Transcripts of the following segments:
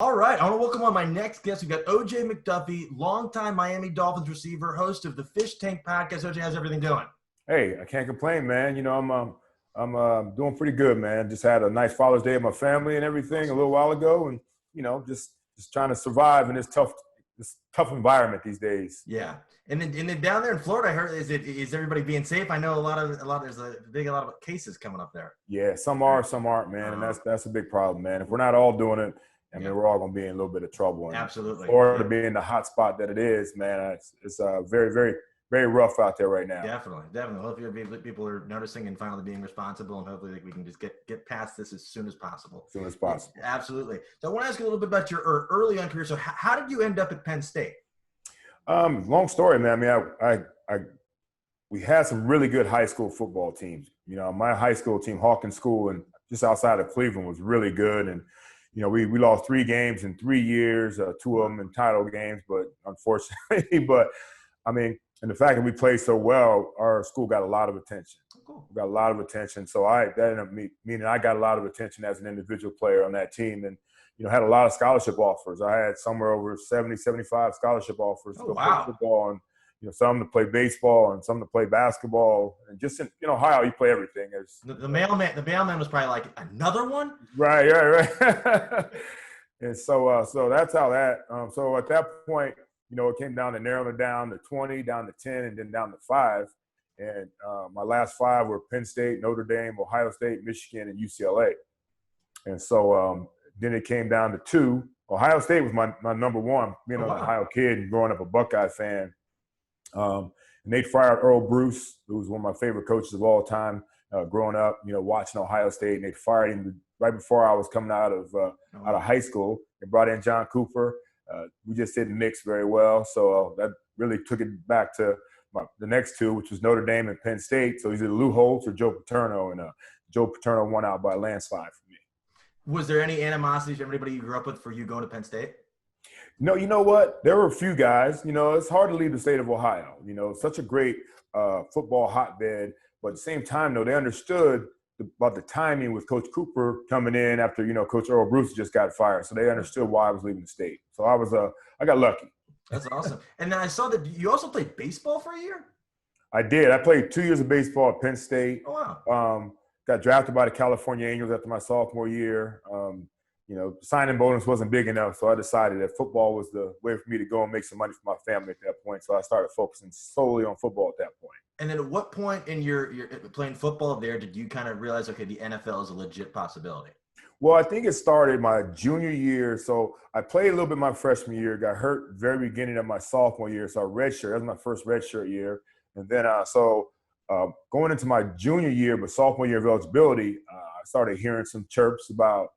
All right, I want to welcome on my next guest. We've got OJ McDuffie, longtime Miami Dolphins receiver, host of the Fish Tank podcast. OJ, how's everything going? Hey, I can't complain, man. I'm doing pretty good, man. Just had a nice Father's Day with my family and everything a little while ago, and just trying to survive in this tough environment these days. Yeah, and then down there in Florida, I heard is everybody being safe? I know there's a lot of cases coming up there. Yeah, some are, some aren't, man, and that's a big problem, man. If we're not all doing it, I mean, we're all going to be in a little bit of trouble. And absolutely. Florida being the hot spot that it is, man, it's very, very, very rough out there right now. Definitely. Hopefully people are noticing and finally being responsible, and hopefully we can just get past this as soon as possible. As soon as possible. Absolutely. So I want to ask you a little bit about your early on career. So how did you end up at Penn State? Long story, man. I mean, we had some really good high school football teams. My high school team, Hawkins School, and just outside of Cleveland, was really good. And we lost 3 games in 3 years, 2 of them in title games, but unfortunately, I mean, and the fact that we played so well, our school got a lot of attention. Cool. We got a lot of attention. So that ended up meaning I got a lot of attention as an individual player on that team, and had a lot of scholarship offers. I had somewhere over 70, 75 scholarship offers to play football, and some to play baseball and some to play basketball. And just in Ohio, you play everything. The mailman was probably like, another one? Right. And so that's how that. So at that point, it came down to narrowing it down to 20, down to 10, and then down to 5. And my last 5 were Penn State, Notre Dame, Ohio State, Michigan, and UCLA. And so then it came down to 2. Ohio State was my number 1, being an Ohio kid and growing up a Buckeye fan. And they fired Earl Bruce, who was one of my favorite coaches of all time, growing up, watching Ohio State. And they fired him right before I was coming out of high school. They brought in John Cooper. We just didn't mix very well. So that really took it back to the next 2, which was Notre Dame and Penn State. So either Lou Holtz or Joe Paterno, and Joe Paterno won out by a landslide for me. Was there any animosity from anybody you grew up with for you going to Penn State? No, you know what? There were a few guys. It's hard to leave the state of Ohio. Such a great football hotbed. But at the same time, though, they understood about the timing with Coach Cooper coming in after, Coach Earl Bruce just got fired. So they understood why I was leaving the state. So I got lucky. That's awesome. And then I saw that you also played baseball for a year? I did. I played 2 years of baseball at Penn State. Oh, wow. Got drafted by the California Angels after my sophomore year. Signing bonus wasn't big enough, so I decided that football was the way for me to go and make some money for my family at that point. So I started focusing solely on football at that point. And then at what point in your playing football there did you kind of realize, okay, the NFL is a legit possibility? Well, I think it started my junior year. So I played a little bit my freshman year, got hurt very beginning of my sophomore year. So I redshirted. That was my first redshirt year. And then going into my junior year, but sophomore year of eligibility, I started hearing some chirps about,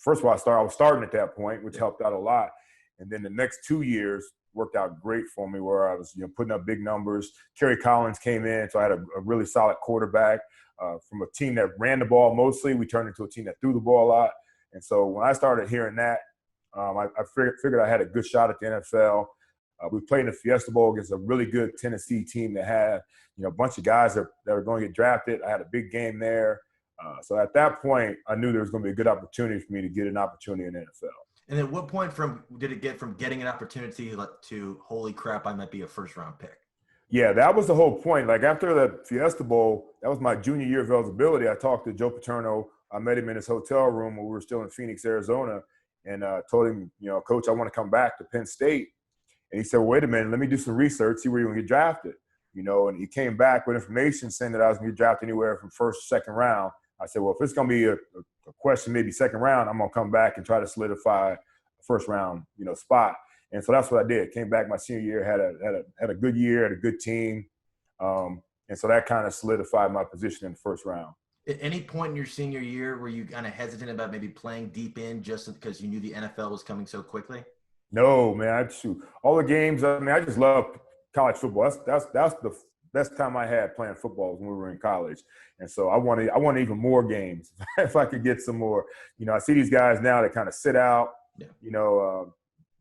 first of all, I was starting at that point, which helped out a lot. And then the next 2 years worked out great for me, where I was, putting up big numbers. Kerry Collins came in, so I had a really solid quarterback. From a team that ran the ball mostly, we turned into a team that threw the ball a lot. And so when I started hearing that, I figured I had a good shot at the NFL. We played in the Fiesta Bowl against a really good Tennessee team that had, a bunch of guys that were going to get drafted. I had a big game there. So at that point, I knew there was going to be a good opportunity for me to get an opportunity in the NFL. And at what point did it get from getting an opportunity to, holy crap, I might be a first-round pick? Yeah, that was the whole point. Like after the Fiesta Bowl, that was my junior year of eligibility. I talked to Joe Paterno. I met him in his hotel room when we were still in Phoenix, Arizona, and told him, Coach, I want to come back to Penn State. And he said, well, wait a minute, let me do some research, see where you're going to get drafted. And he came back with information saying that I was going to get drafted anywhere from first, second round. I said, well, if it's going to be a question, maybe second round, I'm going to come back and try to solidify a first round, spot. And so that's what I did. Came back my senior year, had a good year, had a good team. And so that kind of solidified my position in the first round. At any point in your senior year were you kind of hesitant about maybe playing deep in just because you knew the NFL was coming so quickly? No, man. All the games. I mean, I just love college football. That's the best time I had playing football was when we were in college. And so I wanted even more games if I could get some more. I see these guys now that kind of sit out,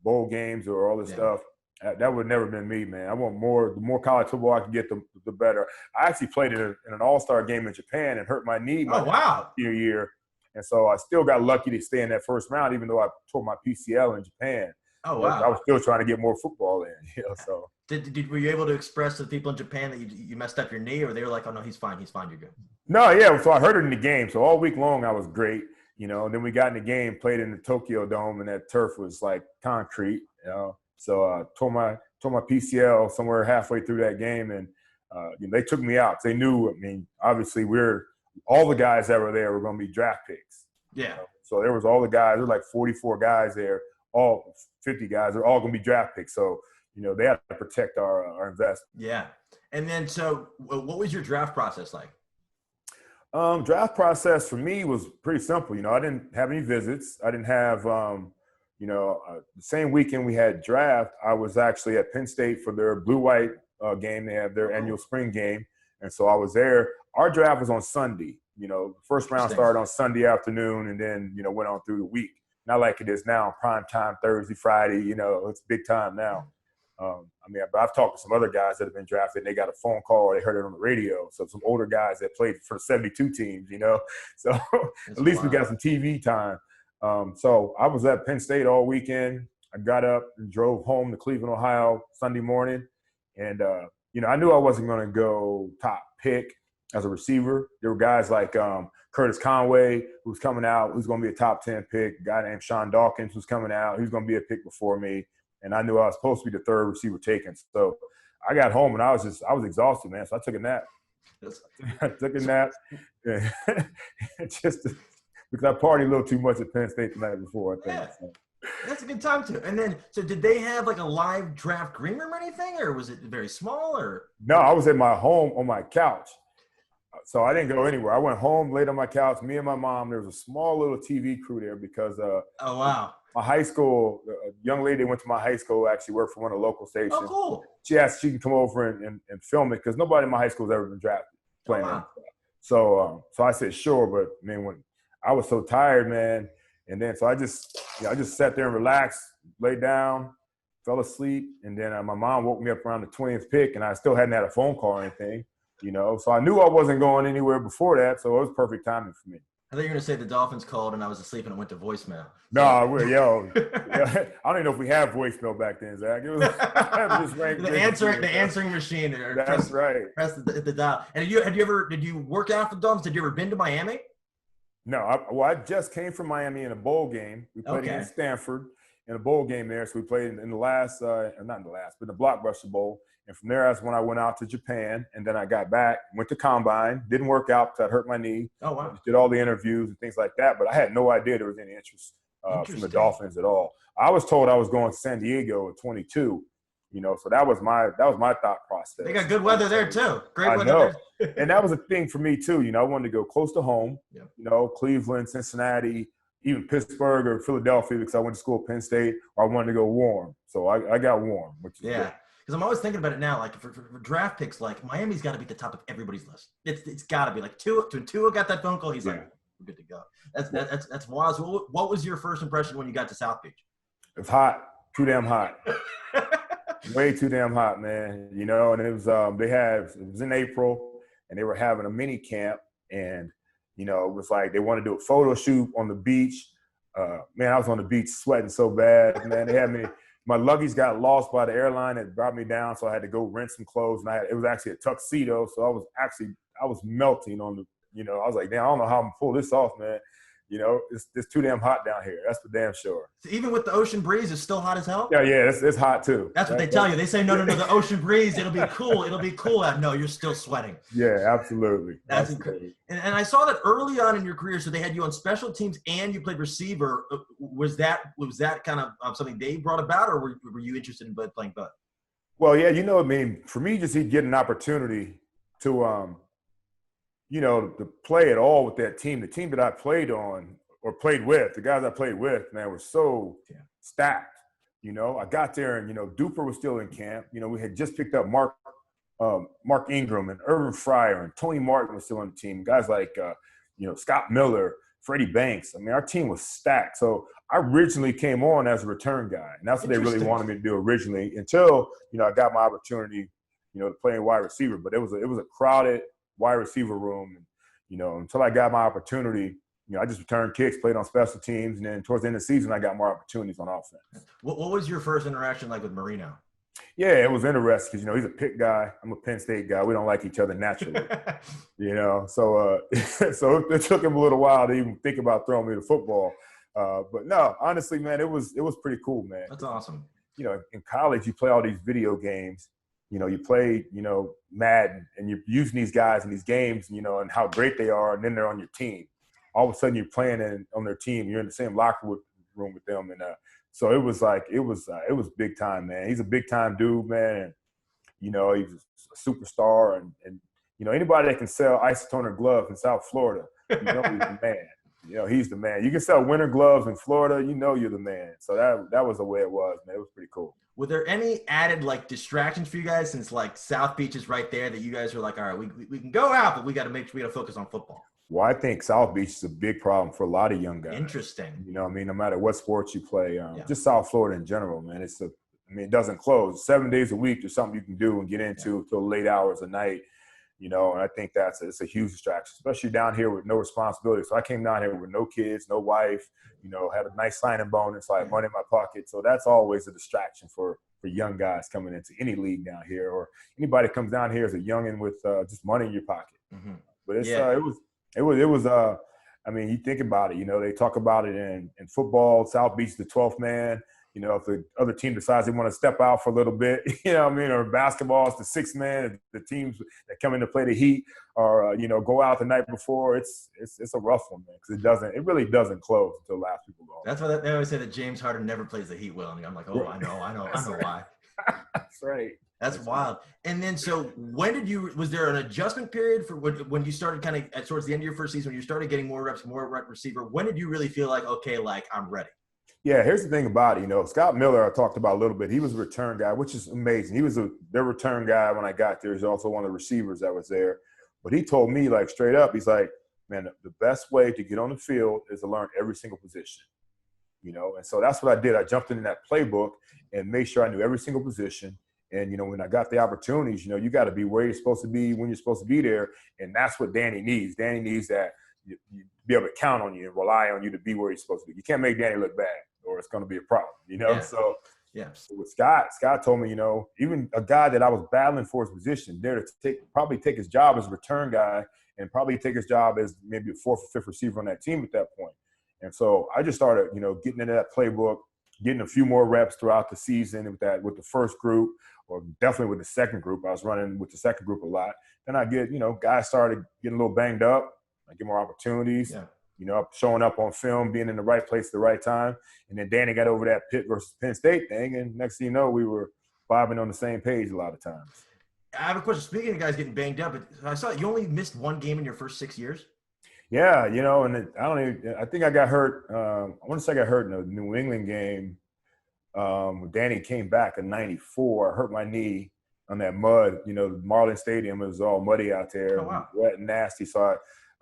bowl games or all this stuff. That would never been me, man. I want more. The more college football I can get, the better. I actually played in an all-star game in Japan and hurt my knee my senior year. And so I still got lucky to stay in that first round, even though I tore my PCL in Japan. Oh, wow. I was still trying to get more football in, so. Were you able to express to the people in Japan that you messed up your knee, or they were like, oh, no, he's fine, you're good? No, yeah, so I hurt it in the game. So all week long I was great, and then we got in the game, played in the Tokyo Dome, and that turf was like concrete, So tore my PCL somewhere halfway through that game, and they took me out. They knew, obviously all the guys that were there were going to be draft picks. Yeah. So there was all the guys, there were like 44 guys there, all 50 guys, they're all going to be draft picks. So, they had to protect our investment. Yeah. And then, so what was your draft process like? Draft process for me was pretty simple. I didn't have any visits. I didn't have, the same weekend we had draft, I was actually at Penn State for their blue-white game. They have their annual spring game. And so I was there. Our draft was on Sunday. First round started on Sunday afternoon and then, went on through the week. Not like it is now, prime time, Thursday, Friday, it's big time now. But I've talked to some other guys that have been drafted and they got a phone call or they heard it on the radio. So some older guys that played for 72 teams, So at least we got some TV time. So I was at Penn State all weekend. I got up and drove home to Cleveland, Ohio Sunday morning. And, I knew I wasn't going to go top pick as a receiver. There were guys like Curtis Conway, who's coming out, who's going to be a top 10 pick. A guy named Sean Dawkins, who's coming out. He's going to be a pick before me. And I knew I was supposed to be the third receiver taken. So I got home and I was exhausted, man. So I took a nap. Just because I partied a little too much at Penn State the night before, I think. Yeah. So. That's a good time too. And then, so did they have like a live draft green room or anything, or was it very small? Or no, I was at my home on my couch, so I didn't go anywhere. I went home, laid on my couch. Me and my mom. There was a small little TV crew there because oh wow, my high school, a young lady that went to my high school actually worked for one of the local stations. Oh, cool. She asked if she can come over and film it because nobody in my high school has ever been drafted playing. Oh, wow. So I said sure, but when I was so tired, man. And then, so I just sat there and relaxed, laid down, fell asleep. And then my mom woke me up around the 20th pick, and I still hadn't had a phone call or anything, So I knew I wasn't going anywhere before that, so it was perfect timing for me. I thought you were going to say the Dolphins called and I was asleep and it went to voicemail. No, I don't even know if we had voicemail back then, Zach. It was the answering machine. That's right. Press the dial. And did you work out for the Dolphins? Did you ever been to Miami? No, I just came from Miami in a bowl game. We played against Stanford in a bowl game there. So we played in the last, not in the last, but the Blockbuster Bowl. And from there, that's when I went out to Japan. And then I got back, went to Combine. Didn't work out because I hurt my knee. Oh, wow. Did all the interviews and things like that. But I had no idea there was any interest from the Dolphins at all. I was told I was going to San Diego at 22. So that was my thought process. They got good weather there too. Great weather there. And that was a thing for me too. I wanted to go close to home. Yeah. Cleveland, Cincinnati, even Pittsburgh or Philadelphia because I went to school at Penn State. Or I wanted to go warm. So I got warm, which is good. Because I'm always thinking about it now. Like for draft picks, like Miami's got to be at the top of everybody's list. It's got to be like Tua got that phone call. He's like, we're good to go. That's wild. So what was your first impression when you got to South Beach? It's hot. Too damn hot. Way too damn hot, man. And it was it was in April and they were having a mini camp and it was like they wanted to do a photo shoot on the beach. Man, I was on the beach sweating so bad, man. They had me, my luggage got lost by the airline that brought me down, so I had to go rent some clothes and it was actually a tuxedo, so I was melting on the I was like, damn, I don't know how I'm gonna pull this off, man. It's too damn hot down here. That's for damn sure. So even with the ocean breeze, it's still hot as hell? Yeah, it's hot too. That's what they tell you. They say, no, the ocean breeze, it'll be cool. It'll be cool. No, you're still sweating. Yeah, absolutely. That's incredible. And I saw that early on in your career, so they had you on special teams and you played receiver. Was that kind of something they brought about, or were you interested in playing both? Well, yeah, for me, just he'd get an opportunity to to play at all with that team. The team that I played on or played with, the guys I played with, man, were so stacked. I got there and, Duper was still in camp. We had just picked up Mark Ingram and Irvin Fryer and Tony Martin was still on the team. Guys like, Scott Miller, Freddie Banks. Our team was stacked. So I originally came on as a return guy. And that's what they really wanted me to do originally until, I got my opportunity, to play in wide receiver. But it was a crowded wide receiver room, and until I got my opportunity, I just returned kicks, played on special teams, and then towards the end of the season, I got more opportunities on offense. What was your first interaction like with Marino? Yeah, it was interesting because, he's a Pitt guy. I'm a Penn State guy. We don't like each other naturally, So so it took him a little while to even think about throwing me the football. But no, honestly, man, it was pretty cool, man. That's awesome. In college, you play all these video games. You play, Madden, and you're using these guys in these games, and how great they are, and then they're on your team. All of a sudden, you're playing on their team. You're in the same locker room with them, and so it was big time, man. He's a big time dude, man, and he's a superstar, and anybody that can sell isotoner gloves in South Florida, he's the man. He's the man. You can sell winter gloves in Florida, you're the man. So that was the way it was, man. It was pretty cool. Were there any added distractions for you guys since South Beach is right there that you guys were all right, we can go out, but we got to make sure we got to focus on football? Well, I think South Beach is a big problem for a lot of young guys. Interesting. No matter what sports you play, just South Florida in general, man. It doesn't close. 7 days a week, there's something you can do and get into till late hours of night. And I think it's a huge distraction, especially down here with no responsibility. So I came down here with no kids, no wife, had a nice signing bonus, money in my pocket. So that's always a distraction for young guys coming into any league down here, or anybody comes down here as a youngin' with just money in your pocket. Mm-hmm. But it was you think about it, they talk about it in football, South Beach, the 12th man. If the other team decides they want to step out for a little bit, or basketball, it's the sixth man, the teams that come in to play the Heat, or, go out the night before, it's a rough one, man, because it really doesn't close until the last people go. That's why they always say that James Harden never plays the Heat well. And I'm like, oh, I know why. That's right. That's wild. And then, so was there an adjustment period for when you started kind of towards the end of your first season, when you started getting more reps, more rep receiver? When did you really feel like, okay, I'm ready? Yeah, here's the thing about it. Scott Miller, I talked about a little bit. He was a return guy, which is amazing. He was their return guy when I got there. He's also one of the receivers that was there. But he told me, straight up, he's like, man, the best way to get on the field is to learn every single position. And so that's what I did. I jumped into that playbook and made sure I knew every single position. And, when I got the opportunities, you got to be where you're supposed to be when you're supposed to be there. And that's what Danny needs. Danny needs that you be able to count on you and rely on you to be where you're supposed to be. You can't make Danny look bad, or it's going to be a problem, Yeah. So, yeah. So with Scott told me, even a guy that I was battling for his position there to probably take his job as a return guy and probably take his job as maybe a fourth or fifth receiver on that team at that point. And so I just started, getting into that playbook, getting a few more reps throughout the season with the first group, or definitely with the second group. I was running with the second group a lot. Then I get, guys started getting a little banged up. I get more opportunities. Yeah. Showing up on film, being in the right place at the right time. And then Danny got over that Pitt versus Penn State thing, and next thing you know, we were vibing on the same page a lot of times. I have a question. Speaking of guys getting banged up, I saw you only missed one game in your first 6 years. Yeah, and I think I got hurt. I want to say I got hurt in the New England game. Danny came back in '94. I hurt my knee on that mud. Marlin Stadium, it was all muddy out there, wet and nasty. So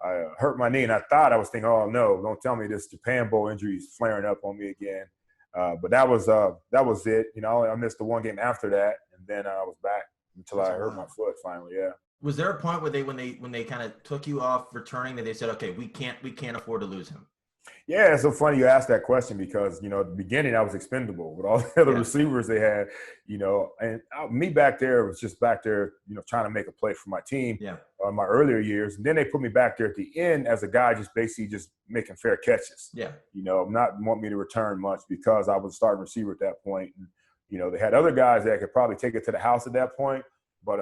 I hurt my knee, and I thought I was thinking, oh no, don't tell me this Japan Bowl injury is flaring up on me again. But that was it. I missed the one game after that, and then I was back until I hurt my foot finally. Yeah. Was there a point where when they kind of took you off returning that they said, okay, we can't afford to lose him? Yeah, it's so funny you asked that question because, at the beginning I was expendable with all the other receivers they had, and me back there was just back there, trying to make a play for my team in my earlier years. And then they put me back there at the end as a guy just basically just making fair catches. Yeah. Not want me to return much because I was a starting receiver at that point. And, they had other guys that could probably take it to the house at that point. But,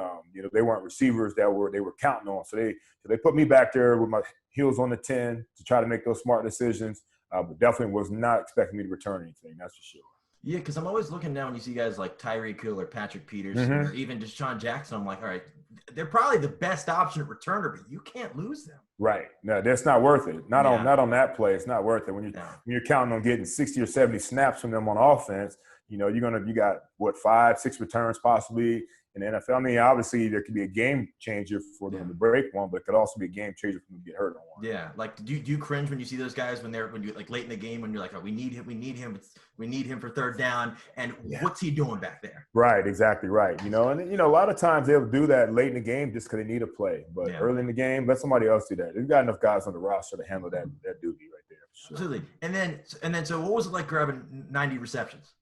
they weren't receivers they were counting on. So they put me back there with my heels on the 10 to try to make those smart decisions. But definitely was not expecting me to return anything, that's for sure. Yeah, because I'm always looking down when you see guys like Tyreek Hill or Patrick Peterson or even Deshaun Jackson. I'm like, all right, they're probably the best option at returner, but you can't lose them. Right. No, that's not worth it. Not on that play. It's not worth it. When you're counting on getting 60 or 70 snaps from them on offense, you got 5, 6 returns possibly, in the NFL. I mean, obviously there could be a game changer for them to break one, but it could also be a game changer for them to get hurt on one. Yeah, like do you cringe when you see those guys when you like late in the game when you're like, oh, we need him for third down, and what's he doing back there? Right, exactly right. You know, and a lot of times they'll do that late in the game just because they need a play, but early in the game, let somebody else do that. They've got enough guys on the roster to handle that duty right there. Sure. Absolutely. And then, so what was it like grabbing 90 receptions?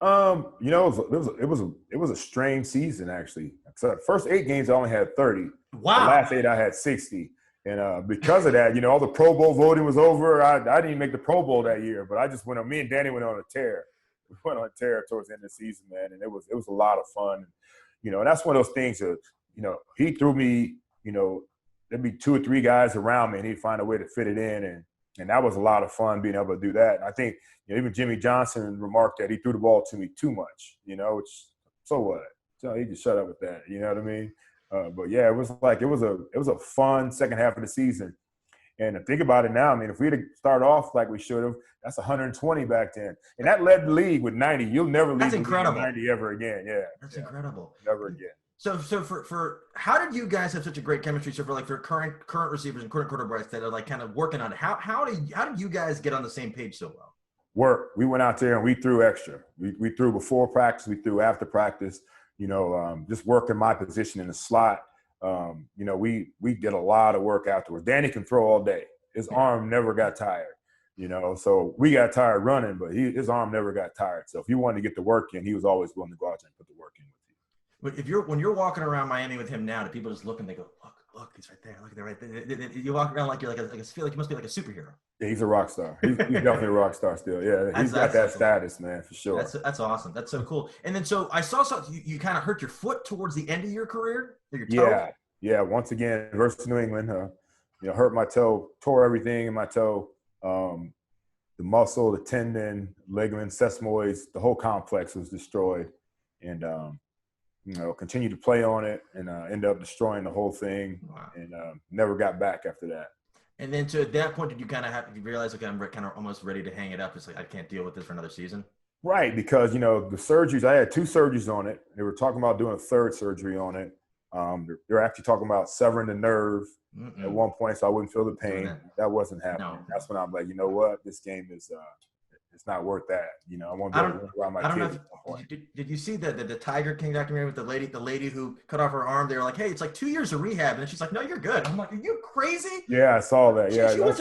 You know, it was a strange season actually. So the first 8 games I only had 30. Wow. The last 8 I had 60. And because of that, you know, all the Pro Bowl voting was over. I didn't even make the Pro Bowl that year, but I just went on. Me and Danny went on a tear. We went on a tear towards the end of the season, man, and it was a lot of fun. You know, and that's one of those things that, you know, he threw me. You know, there'd be 2 or 3 guys around me, and he'd find a way to fit it in, and that was a lot of fun being able to do that. And I think, you know, even Jimmy Johnson remarked that he threw the ball to me too much. You know, which so what? So he just shut up with that. You know what I mean? But yeah, it was a fun second half of the season. And to think about it now, I mean, if we'd have started off like we should have, that's 120 back then. And that led the league with 90. You'll never lead the league with 90 ever again. Yeah. That's incredible. Never again. So for how did you guys have such a great chemistry? So for current receivers and current quarterbacks that are like kind of working on it, how did you guys get on the same page so well? Work. We went out there and we threw extra. We threw before practice. We threw after practice. You know, just working my position in the slot. You know, we did a lot of work afterwards. Danny can throw all day. His arm never got tired. You know, so we got tired running, but his arm never got tired. So if you wanted to get the work in, he was always willing to go out there and put the work in with you. But when you're walking around Miami with him now, do people just look and they go, look, he's right there. Look, they're right there. You walk around like you're feel like you must be like a superhero. Yeah, he's a rock star. He's definitely a rock star still. Yeah, he's got that status, man, for sure. That's awesome. That's so cool. And then so I saw something. You kind of hurt your foot towards the end of your career. Or your toe. Yeah. Once again, versus New England, you know, hurt my toe, tore everything in my toe, the muscle, the tendon, ligament, sesamoids, the whole complex was destroyed, and you know, continued to play on it and ended up destroying the whole thing. Wow. And never got back after that. And then, so at that point, did you kind of realize, okay, I'm kind of almost ready to hang it up? It's like, I can't deal with this for another season? Right, because, you know, the surgeries, I had 2 surgeries on it. They were talking about doing a 3rd surgery on it. They're actually talking about severing the nerve at one point so I wouldn't feel the pain. That wasn't happening. No. That's when I'm like, you know what, this game is it's not worth that. You know, I want to be able to run around my kids. Did you see the Tiger King documentary with the lady who cut off her arm? They were like, hey, it's like 2 years of rehab. And then she's like, no, you're good. I'm like, are you crazy? Yeah, I saw that. Yeah, she went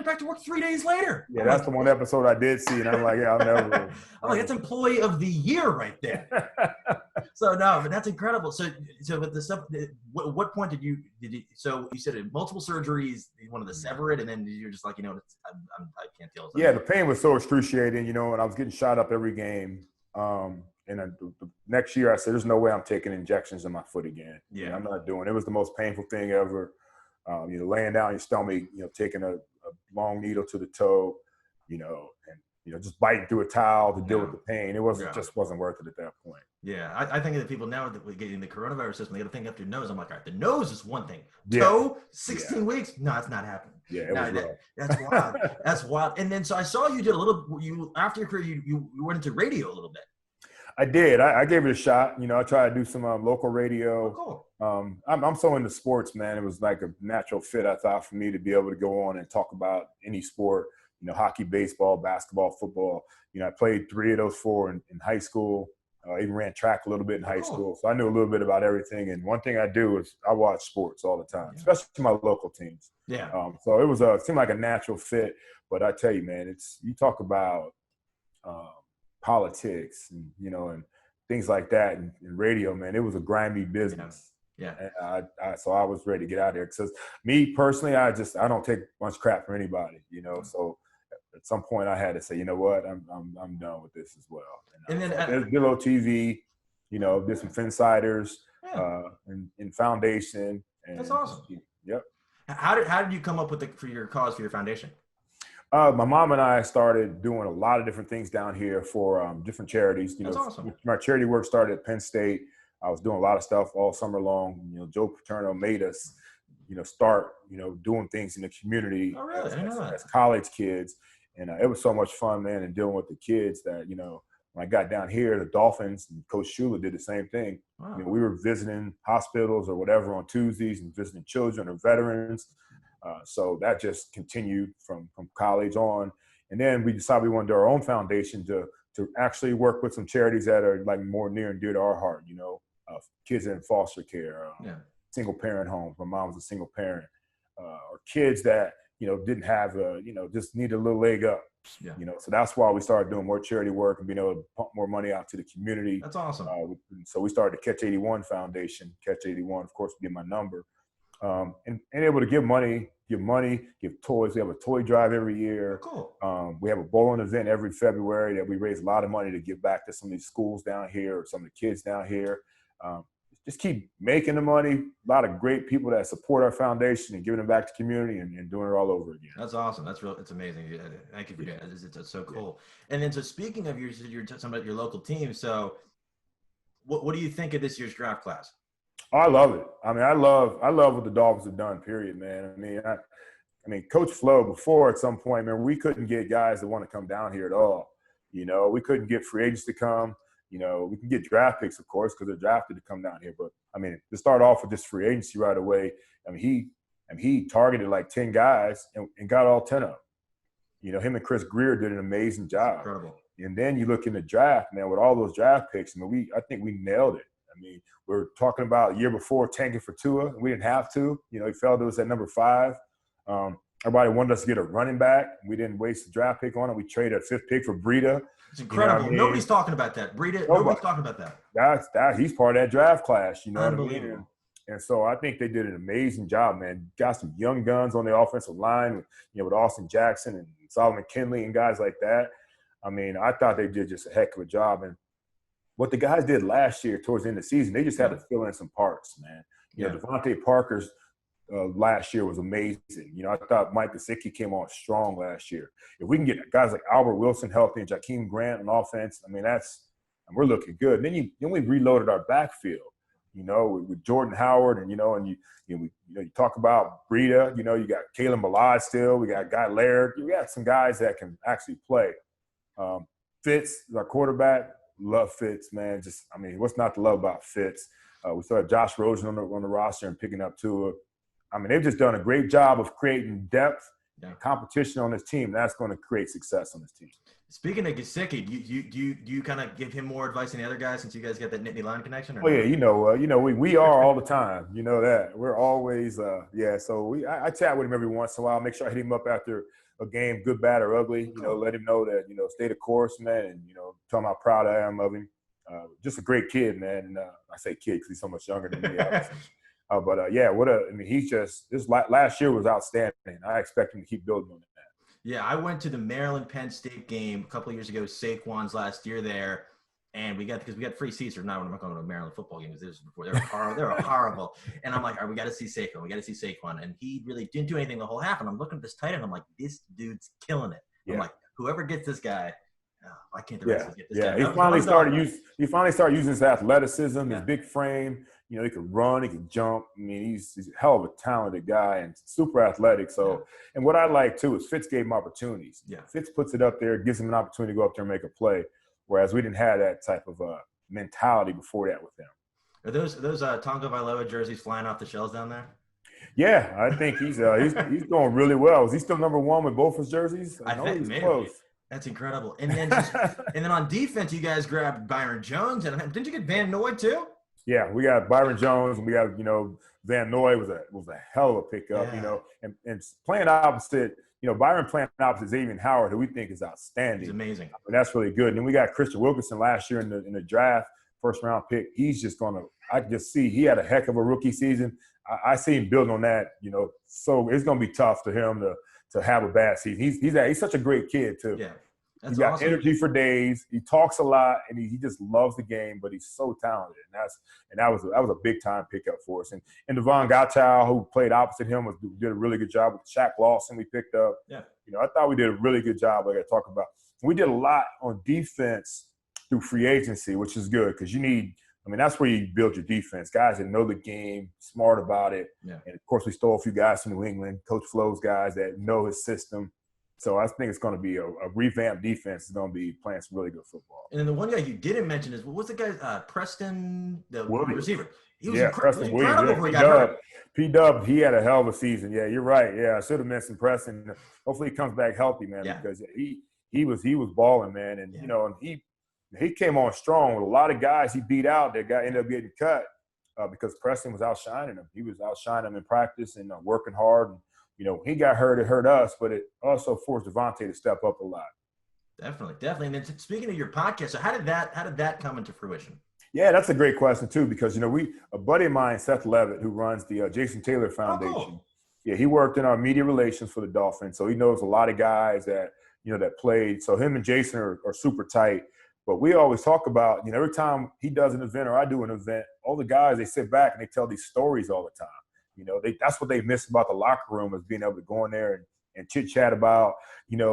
back to work 3 days later. Yeah, that's the one episode I did see. And I'm like, yeah, I'll never. I'm like, it's employee of the year right there. So no, but that's incredible. So with the stuff, what point did you so you said multiple surgeries, you wanted to sever it, and then you're just like, you know, I can't deal with it. Yeah, the pain was so excruciating, you know, and I was getting shot up every game. And the next year I said, there's no way I'm taking injections in my foot again. Yeah, you know, I'm not doing it. It was the most painful thing ever. You know, laying down on your stomach, you know, taking a long needle to the toe, you know, and, you know, just biting through a towel to deal with the pain. It just wasn't worth it at that point. Yeah, I think that people now that we're getting the coronavirus system, they got to think up their nose. I'm like, all right, the nose is one thing. Toe, 16 weeks? No, it's not happening. Yeah, that's wild. That's wild. And then so I saw you did a little. After your career, you went into radio a little bit. I did. I gave it a shot. You know, I tried to do some local radio. Oh, cool. I'm so into sports, man. It was like a natural fit, I thought, for me to be able to go on and talk about any sport. You know, hockey, baseball, basketball, football. You know, I played 3 of those 4 in high school. Even ran track a little bit in high school. So I knew a little bit about everything. And one thing I do is I watch sports all the time, especially my local teams. Yeah. So it seemed like a natural fit. But I tell you, man, you talk about politics and, you know, and things like that in radio, man, it was a grimy business. Yeah. And so I was ready to get out of there. Because me personally, I don't take much crap from anybody, you know. So at some point I had to say, you know what, I'm done with this as well. And then there's Billow TV, you know, did some Finsiders and Foundation. And, that's awesome. Yep. How did you come up with for your cause for your foundation? My mom and I started doing a lot of different things down here for different charities. You That's know, awesome. My charity work started at Penn State. I was doing a lot of stuff all summer long. You know, Joe Paterno made us, you know, start, you know, doing things in the community as college kids. And it was so much fun, man, and dealing with the kids that, you know, when I got down here, the Dolphins and Coach Shula did the same thing. Wow. You know, we were visiting hospitals or whatever on Tuesdays and visiting children or veterans. So that just continued from college on. And then we decided we wanted to do our own foundation to actually work with some charities that are like more near and dear to our heart, you know, kids in foster care, single parent homes. My mom was a single parent, or kids that, you know, didn't have just need a little leg up. Yeah. You know, so that's why we started doing more charity work and being able to pump more money out to the community. That's awesome. So we started the Catch 81 Foundation. Catch 81, of course, would be my number. And able to give money, give toys. We have a toy drive every year. Cool. We have a bowling event every February that we raise a lot of money to give back to some of these schools down here or some of the kids down here. Just keep making the money. A lot of great people that support our foundation and giving it back to community and doing it all over again. That's awesome. That's real. It's amazing. Thank you for that. It's so cool. Yeah. And then, so speaking of your local team, so what do you think of this year's draft class? Oh, I love it. I mean, I love what the Dolphins have done. Period, man. I mean, Coach Flo before at some point, man, we couldn't get guys that want to come down here at all. You know, we couldn't get free agents to come. You know, we can get draft picks, of course, because they're drafted to come down here. But I mean, to start off with this free agency right away, I mean, he targeted like 10 guys and got all 10 of them. You know, him and Chris Greer did an amazing job. Incredible. And then you look in the draft, man, with all those draft picks. I mean, I think we nailed it. I mean, we're talking about a year before tanking for Tua, and we didn't have to. You know, he fell to us at number 5. Everybody wanted us to get a running back. We didn't waste the draft pick on it. We traded a 5th pick for Breida. It's incredible. You know what I mean? Nobody's talking about that. Breida, nobody's talking about that. He's part of that draft class, you know what I Unbelievable. mean? And so I think they did an amazing job, man. Got some young guns on the offensive line, with Austin Jackson and Solomon Kinley and guys like that. I mean, I thought they did just a heck of a job. And what the guys did last year towards the end of the season, they just had to fill in some parts, man. You know, Devontae Parker's last year was amazing. You know, I thought Mike Gesicki came on strong last year. If we can get guys like Albert Wilson healthy and Jakeem Grant on offense, I mean, we're looking good. And then we reloaded our backfield, you know, with Jordan Howard and you talk about Breida, you know, you got Kalen Ballard still, we got Guy Laird, we got some guys that can actually play. Fitz, our quarterback, love Fitz, man. What's not to love about Fitz? We still have Josh Rosen on the roster and picking up Tua. I mean, they've just done a great job of creating depth and competition on this team. That's going to create success on this team. Speaking of Gesicki, do you kind of give him more advice than the other guys since you guys got that Nittany line connection? Oh yeah, we are all the time. You know that we're always So I chat with him every once in a while. Make sure I hit him up after a game, good, bad, or ugly. You know, let him know that stay the course, man, and tell him how proud I am of him. Just a great kid, man. And I say kid because he's so much younger than me. Obviously. This last year was outstanding. I expect him to keep building on that. Yeah, I went to the Maryland Penn State game a couple of years ago. Saquon's last year there, and we got free seats. Or not when I'm going to a Maryland football game because this was before they were horrible. And I'm like, all right, we got to see Saquon. We got to see Saquon, and he really didn't do anything the whole half. And I'm looking at this tight end. I'm like, this dude's killing it. Yeah. I'm like, whoever gets this guy. Why can't the rest of us get this guy? He finally started using his athleticism, his big frame. You know, he can run, he can jump. I mean, he's a hell of a talented guy and super athletic. So, and what I like too is Fitz gave him opportunities. Yeah, Fitz puts it up there, gives him an opportunity to go up there and make a play. Whereas we didn't have that type of mentality before that with him. Are those Tagovailoa jerseys flying off the shelves down there? Yeah, I think he's doing really well. Is he still number 1 with both his jerseys? I know he's close. That's incredible. And then and then on defense, you guys grabbed Byron Jones, and didn't you get Van Noy too? Yeah, we got Byron Jones, and we got Van Noy was a hell of a pickup. And playing opposite, Byron playing opposite Xavier Howard, who we think is outstanding. He's amazing. And that's really good. And then we got Christian Wilkinson last year in the draft, first round pick. He's just I can just see he had a heck of a rookie season. I see him building on that. So it's gonna be tough for him to have a bad season. He's such a great kid too. Yeah. He's got awesome energy for days. He talks a lot, and he just loves the game. But he's so talented, and that was a big time pickup for us. And Devon Gatow, who played opposite him, did a really good job with Shaq Lawson. We picked up. Yeah, I thought we did a really good job. Like I talked about, we did a lot on defense through free agency, which is good because that's where you build your defense. Guys that know the game, smart about it. Yeah. And of course, we stole a few guys from New England, Coach Flo's guys that know his system. So I think it's going to be a revamped defense. It's going to be playing some really good football. And then the one guy you didn't mention is, what's the guy, Preston, the receiver? He was, Preston incredible Williams. before he got hurt. P-Dub, he had a hell of a season. Yeah, you're right. Yeah, I should have mentioned Preston. Hopefully he comes back healthy, man, because he was balling, man. And, and he came on strong with a lot of guys he beat out that ended up getting cut because Preston was outshining him. He was outshining him in practice and working hard. And, he got hurt. It hurt us, but it also forced Devontae to step up a lot. Definitely. And then speaking of your podcast, so how did that come into fruition? Yeah, that's a great question too, because a buddy of mine, Seth Levitt, who runs the Jason Taylor Foundation. Oh, cool. Yeah, he worked in our media relations for the Dolphins, so he knows a lot of guys that that played. So him and Jason are super tight. But we always talk about every time he does an event or I do an event, all the guys, they sit back and they tell these stories all the time. That's what they miss about the locker room, is being able to go in there and chit chat about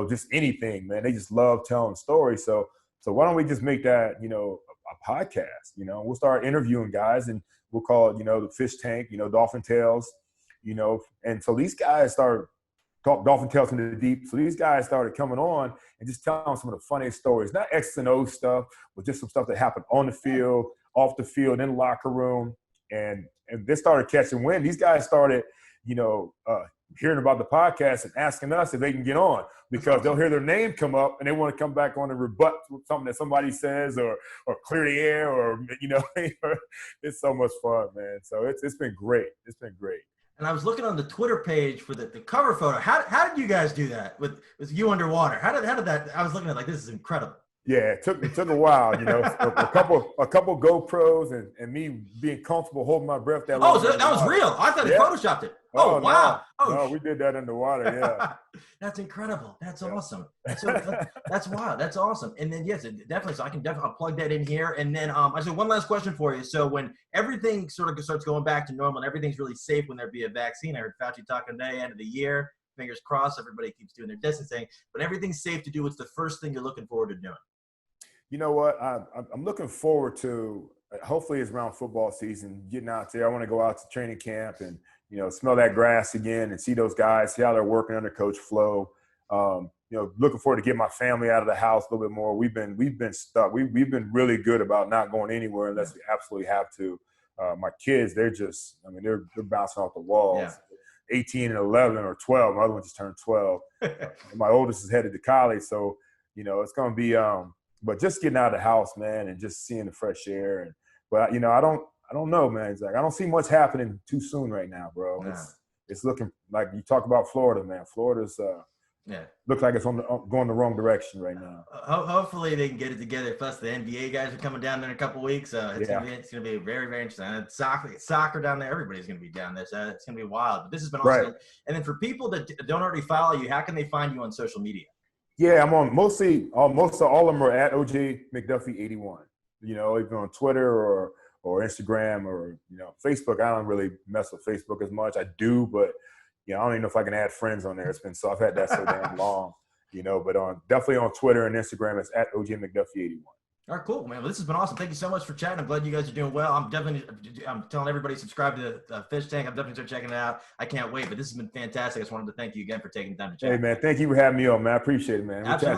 just anything, man. They just love telling stories. So why don't we just make that a podcast? We'll start interviewing guys and we'll call it the Fish Tank, Dolphin Tales, and so these guys started Dolphin Tales into the Deep. So these guys started coming on and just telling some of the funniest stories, not X and O stuff, but just some stuff that happened on the field, off the field, in the locker room, and they started catching wind. These guys started hearing about the podcast and asking us if they can get on, because they'll hear their name come up and they want to come back on and rebut something that somebody says or clear the air or it's so much fun, man. So it's been great. It's been great. And I was looking on the Twitter page for the cover photo. How did you guys do that with you underwater? How did that? I was looking at this is incredible. Yeah, it took a while, a couple GoPros and me being comfortable holding my breath that long. Oh, so that was real. I thought he photoshopped it. Oh, wow. No, we did that underwater, yeah. That's incredible. That's awesome. That's wild. That's awesome. And then, yes, definitely. So I'll plug that in here. And then I said one last question for you. So when everything sort of starts going back to normal and everything's really safe when there be a vaccine, I heard Fauci talking today, end of the year, fingers crossed, everybody keeps doing their distancing. When everything's safe to do, what's the first thing you're looking forward to doing? You know what? I'm looking forward to, hopefully it's around football season, getting out there. I want to go out to training camp and, smell that grass again and see those guys, see how they're working under Coach Flo. Looking forward to get my family out of the house a little bit more. We've been stuck. We've been really good about not going anywhere unless we absolutely have to. My kids, they're bouncing off the walls. Yeah. 18 and 11 or 12. My other one just turned 12. My oldest is headed to college. So, it's going to be but just getting out of the house, man, and just seeing the fresh air. But I don't know, man. It's like I don't see much happening too soon right now, bro. Yeah. It's looking like you talk about Florida, man. Florida's looks like it's going the wrong direction right now. Hopefully they can get it together. Plus the NBA guys are coming down there in a couple of weeks. It's gonna be very, very interesting. And soccer down there. Everybody's gonna be down there, so it's gonna be wild. But this has been awesome. Right. And then for people that don't already follow you, how can they find you on social media? Yeah, I'm on most of all of them are at OJ McDuffie 81. Even on Twitter or Instagram or Facebook. I don't really mess with Facebook as much. I do, but I don't even know if I can add friends on there. I've had that so damn long. But definitely on Twitter and Instagram, it's at OJ McDuffie 81. All right, cool, man. Well, this has been awesome. Thank you so much for chatting. I'm glad you guys are doing well. I'm telling everybody subscribe to the Fish Tank. I'm definitely start checking it out. I can't wait, but this has been fantastic. I just wanted to thank you again for taking the time to chat. Hey, man, thank you for having me on, man. I appreciate it, man. Absolutely.